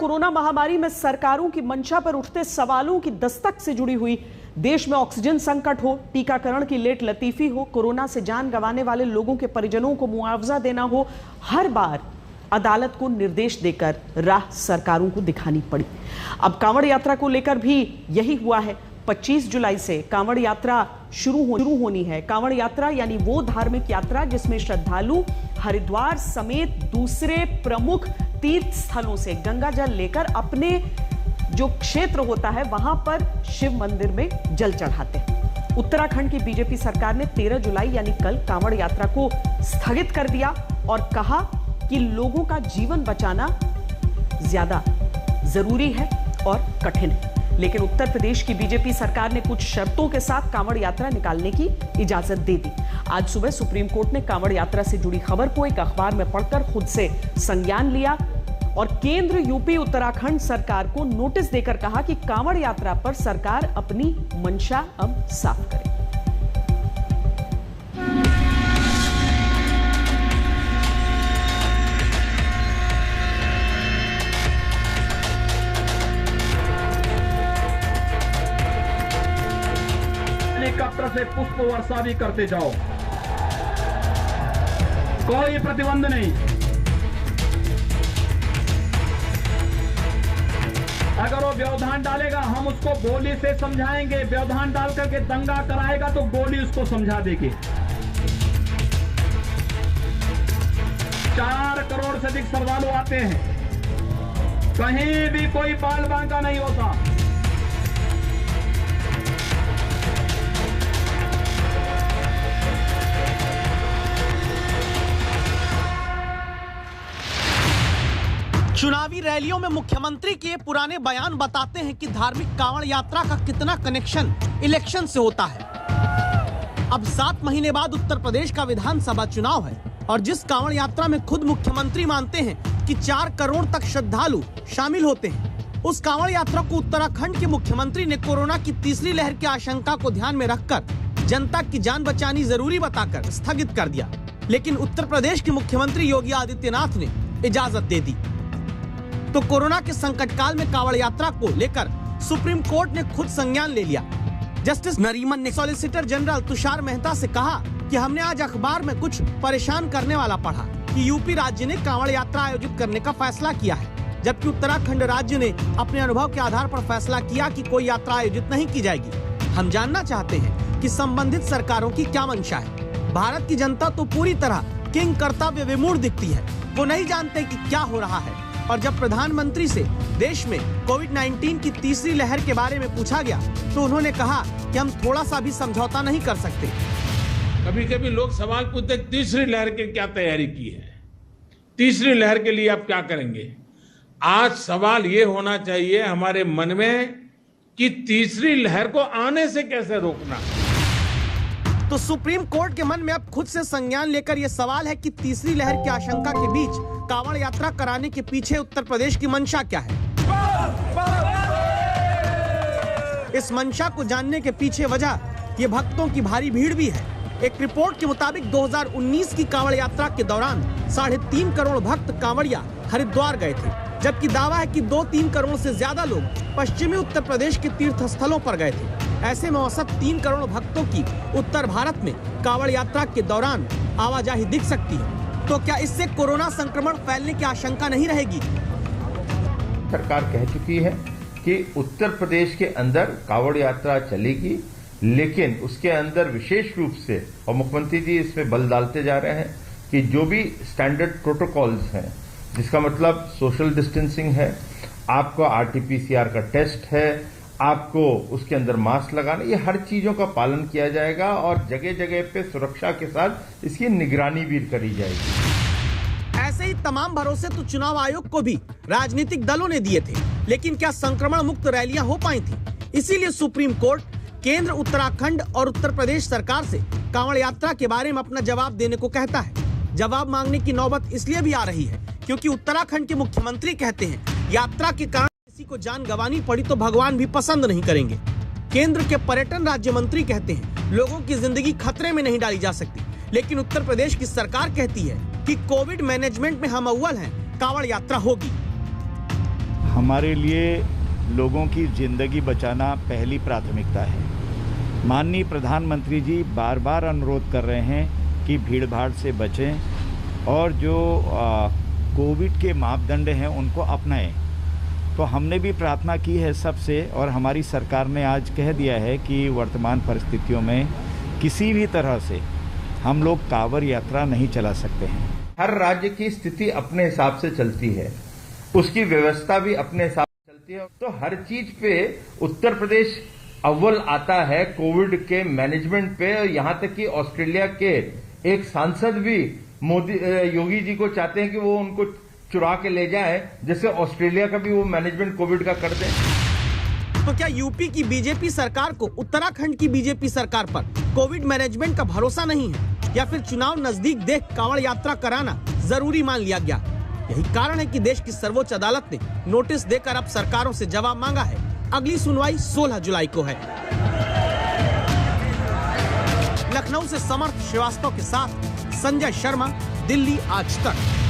Corona महामारी में सरकारों की मंशा पर उठते सवालों की दस्तक से जुड़ी हुई, देश में ऑक्सीजन संकट हो, टीकाकरण की लेट लतीफी हो, कोरोना से जान गंवाने वाले लोगों के परिजनों को मुआवजा देना हो, हर बार अदालत को निर्देश देकर राह सरकारों को दिखानी पड़ी। अब कांवड़ यात्रा को लेकर भी यही हुआ है। 25 जुलाई से कांवड़ यात्रा शुरू होनी है। कांवड़ यात्रा यानी वो धार्मिक यात्रा जिसमें श्रद्धालु हरिद्वार समेत दूसरे प्रमुख तीर्थ स्थलों से गंगा जल लेकर अपने जो क्षेत्र होता है वहां पर शिव मंदिर में जल चढ़ाते हैं। उत्तराखंड की बीजेपी सरकार ने 13 जुलाई यानी कल कांवड़ यात्रा को स्थगित कर दिया और कहा कि लोगों का जीवन बचाना ज्यादा जरूरी है और कठिन है। लेकिन उत्तर प्रदेश की बीजेपी सरकार ने कुछ शर्तों के साथ कांवड़ यात्रा निकालने की इजाजत दे दी। आज सुबह सुप्रीम कोर्ट ने कांवड़ यात्रा से जुड़ी खबर को एक अखबार में पढ़कर खुद से संज्ञान लिया और केंद्र, यूपी, उत्तराखंड सरकार को नोटिस देकर कहा कि कांवड़ यात्रा पर सरकार अपनी मंशा अब साफ करे। हेलीकॉप्टर से पुष्प वर्षा भी करते जाओ, कोई प्रतिबंध नहीं। अगर वो व्यवधान डालेगा हम उसको गोली से समझाएंगे, व्यवधान डाल करके दंगा कराएगा तो गोली उसको समझा देगी। 4 करोड़ से अधिक श्रद्धालु आते हैं, कहीं भी कोई बाल बांका नहीं होता। चुनावी रैलियों में मुख्यमंत्री के पुराने बयान बताते हैं कि धार्मिक कांवड़ यात्रा का कितना कनेक्शन इलेक्शन से होता है। अब 7 महीने बाद उत्तर प्रदेश का विधानसभा चुनाव है और जिस कांवड़ यात्रा में खुद मुख्यमंत्री मानते हैं कि 4 करोड़ तक श्रद्धालु शामिल होते हैं, उस कांवड़ यात्रा को उत्तराखंड के मुख्यमंत्री ने कोरोना की तीसरी लहर की आशंका को ध्यान में रखकर जनता की जान बचानी जरूरी बताकर स्थगित कर दिया। लेकिन उत्तर प्रदेश के मुख्यमंत्री योगी आदित्यनाथ ने इजाजत दे दी। तो कोरोना के संकट काल में कांवड़ यात्रा को लेकर सुप्रीम कोर्ट ने खुद संज्ञान ले लिया। जस्टिस नरीमन ने सॉलिसिटर जनरल तुषार मेहता से कहा कि हमने आज अखबार में कुछ परेशान करने वाला पढ़ा कि यूपी राज्य ने कांवड़ यात्रा आयोजित करने का फैसला किया है, जबकि उत्तराखंड राज्य ने अपने अनुभव के आधार पर फैसला किया कि कोई यात्रा आयोजित नहीं की जाएगी। हम जानना चाहते हैं कि संबंधित सरकारों की क्या मंशा है। भारत की जनता तो पूरी तरह किंग कर्तव्य विमूढ़ दिखती है, वो नहीं जानते कि क्या हो रहा है। और जब प्रधानमंत्री से देश में कोविड-19 की तीसरी लहर के बारे में पूछा गया तो उन्होंने कहा कि हम थोड़ा सा भी समझौता नहीं कर सकते। कभी कभी लोग सवाल पूछते तीसरी लहर की क्या तैयारी की है, तीसरी लहर के लिए आप क्या करेंगे। आज सवाल ये होना चाहिए हमारे मन में कि तीसरी लहर को आने से कैसे रोकना। तो सुप्रीम कोर्ट के मन में अब खुद से संज्ञान लेकर यह सवाल है कि तीसरी लहर की आशंका के बीच कांवड़ यात्रा कराने के पीछे उत्तर प्रदेश की मंशा क्या है। इस मंशा को जानने के पीछे वजह ये भक्तों की भारी भीड़ भी है। एक रिपोर्ट के मुताबिक 2019 की कांवड़ यात्रा के दौरान 3.5 करोड़ भक्त कांवड़िया हरिद्वार गए थे, जबकि दावा है कि 2-3 करोड़ से ज्यादा लोग पश्चिमी उत्तर प्रदेश के तीर्थ स्थलों पर गए थे। ऐसे में औसत 3 करोड़ भक्तों की उत्तर भारत में कांवड़ यात्रा के दौरान आवाजाही दिख सकती है। तो क्या इससे कोरोना संक्रमण फैलने की आशंका नहीं रहेगी? सरकार कह चुकी है कि उत्तर प्रदेश के अंदर कांवड़ यात्रा चलेगी, लेकिन उसके अंदर विशेष रूप से, और मुख्यमंत्री जी इसमें बल डालते जा रहे हैं कि जो भी स्टैंडर्ड प्रोटोकॉल्स हैं, जिसका मतलब सोशल डिस्टेंसिंग है, आपका आरटीपीसीआर का टेस्ट है, आपको उसके अंदर मास्क लगाना, ये हर चीजों का पालन किया जाएगा और जगह जगह पे सुरक्षा के साथ इसकी निगरानी भी करी जाएगी। ऐसे ही तमाम भरोसे तो चुनाव आयोग को भी राजनीतिक दलों ने दिए थे, लेकिन क्या संक्रमण मुक्त रैलियां हो पाई थी? इसीलिए सुप्रीम कोर्ट केंद्र, उत्तराखंड और उत्तर प्रदेश सरकार से कांवड़ यात्रा के बारे में अपना जवाब देने को कहता है। जवाब मांगने की नौबत इसलिए भी आ रही है क्योंकि उत्तराखंड के मुख्यमंत्री कहते हैं यात्रा के कारण किसी को जान गंवानी पड़ी तो भगवान भी पसंद नहीं करेंगे। केंद्र के पर्यटन राज्य मंत्री कहते हैं लोगों की जिंदगी खतरे में नहीं डाली जा सकती, लेकिन उत्तर प्रदेश की सरकार कहती है कि कोविड मैनेजमेंट में हम अव्वल हैं, कांवड़ यात्रा होगी। हमारे लिए लोगों की ज़िंदगी बचाना पहली प्राथमिकता है। माननीय प्रधानमंत्री जी बार बार अनुरोध कर रहे हैं कि भीड़ भाड़ से बचें और जो कोविड के मापदंड हैं उनको अपनाएं। तो हमने भी प्रार्थना की है सबसे, और हमारी सरकार ने आज कह दिया है कि वर्तमान परिस्थितियों में किसी भी तरह से हम लोग कांवड़ यात्रा नहीं चला सकते हैं। हर राज्य की स्थिति अपने हिसाब से चलती है, उसकी व्यवस्था भी अपने हिसाब से चलती है। तो हर चीज पे उत्तर प्रदेश अव्वल आता है कोविड के मैनेजमेंट पे। यहां तक कि ऑस्ट्रेलिया के एक सांसद भी योगी जी को चाहते हैं कि वो उनको चुरा के ले जाए, जिससे ऑस्ट्रेलिया का भी वो मैनेजमेंट कोविड का कर दें। तो क्या यूपी की बीजेपी सरकार को उत्तराखंड की बीजेपी सरकार पर कोविड मैनेजमेंट का भरोसा नहीं है, या फिर चुनाव नजदीक देख कांवड़ यात्रा कराना जरूरी मान लिया गया? यही कारण है कि देश की सर्वोच्च अदालत ने नोटिस देकर अब सरकारों से जवाब मांगा है। अगली सुनवाई 16 जुलाई को है। लखनऊ से समर्थ श्रीवास्तव के साथ संजय शर्मा, दिल्ली आज तक।